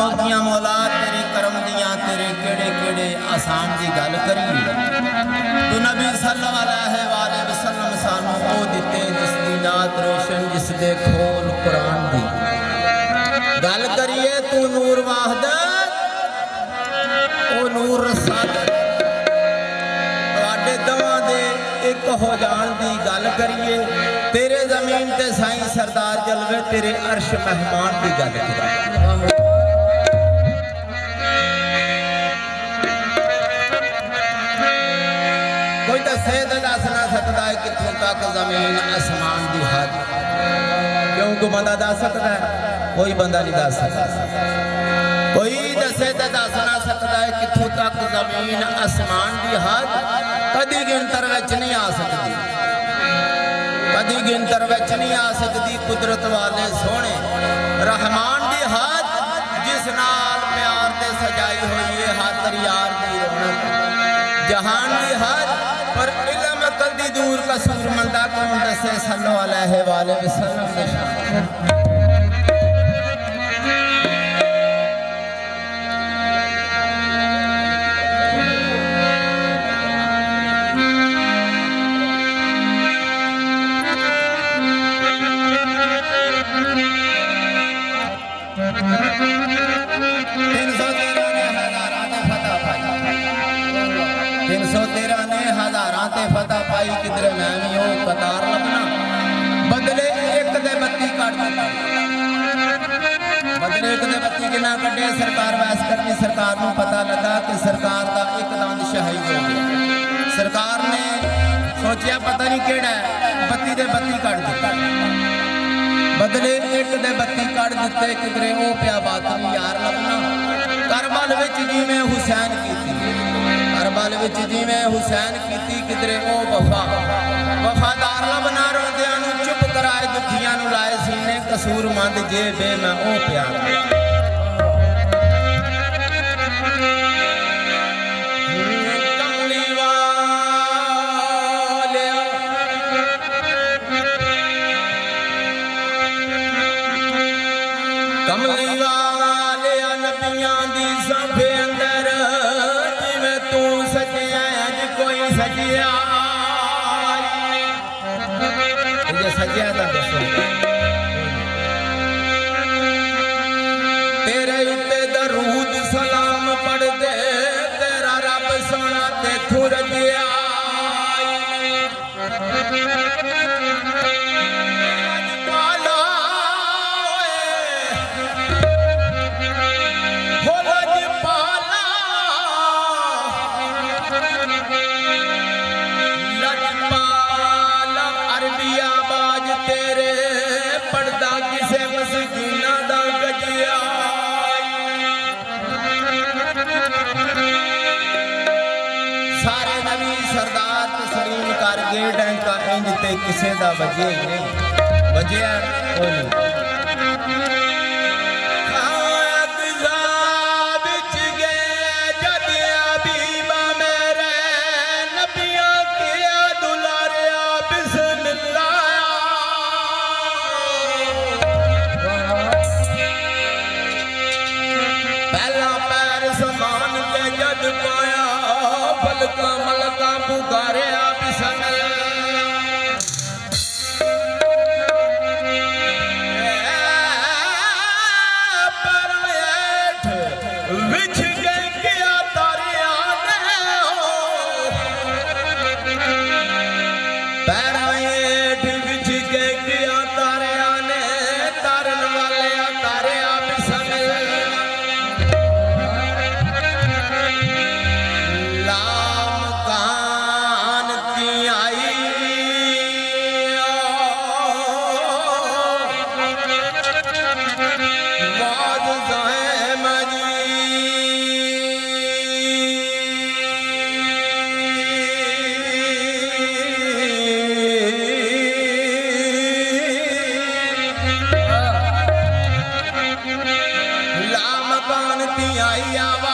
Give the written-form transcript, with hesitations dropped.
माहबूब दियां मौला तेरे करम दियां तेरे केड़े केड़े आसान दी गल करिए। तू नबी सल्लल्लाहु अलैहि वसल्लम सानू ओ दिते जिस दी नात रोशन जिस दे खोल कुरान दी गल करिए। तू नूर वाहदत ओ नूर रसालत तुहाडे दवां दे एक हो जान दी गल करिए। तेरे जमीन ते साईं सरदार जलवे तेरे अर्श मेहमान दी गल करिए। कोई दसे तो दस ना सकता है कितों तक जमीन आसमान की हद, क्यों कोई बंदा दस सकता है? कोई बंदा नहीं दस सकता। कोई दसे तो दस ना सकता है कितों तक जमीन आसमान की हद, कदी गिनतर विच नहीं आ सकती, कदी गिनतर विच नहीं आ सकती। कुदरत वाले सोने रहमान की हद जिस नाल प्यार से सजाई हुई है हाथर यार की रौनक जहान की हद। पर इल्म अकल दी दूर कसूर मंदा कौन दसे सल्लल्लाहु अलैहि वसल्लम ने शान। फतह पाई किधरे मैं भी हो कतार लबना बदले एक दे बत्ती काट दिता, बदले एक दे बत्ती किना कटे। सरकार वैस करनी सरकार नूं पता लगा कि सरकार का एक दंद शहीद हो गया। सरकार ने सोचा पता नहीं केड़ा बत्ती दे बत्ती काट दिता, बदले एक दे बत्ती काट दिते किधरे ओ पिया बातमी यार लबना। करबल विच जिवें हुसैन कीती, करबल विच जिवें हुसैन कीती किधरे ओ वफा वफादार लबना। रोंदियां नूं चुप कराए दुखियां नूं लाए सीने कसूरमंद जे बे मैं ओ प्यार। कमली वाले नबियां दी सभे अंदर जिवें तू सजिया अज कोई सजिया सजिया था दसो। तेरे उत्ते दरूद सलाम पढ़ दे तेरा रब सोना ते थुर दिया। सारे नबी सरदार तस्लीम कर गए डंका इंज ते किसे दा वजे ही नहीं वजया कोई नहीं। फलका मलका पुकारे बिस्मिल्लाह परवेठ विच गए क्या तारिया ने परवेठ विच गए क्या तारिया ने तारन वाले तारिया बिस्मिल्लाह। आई आवा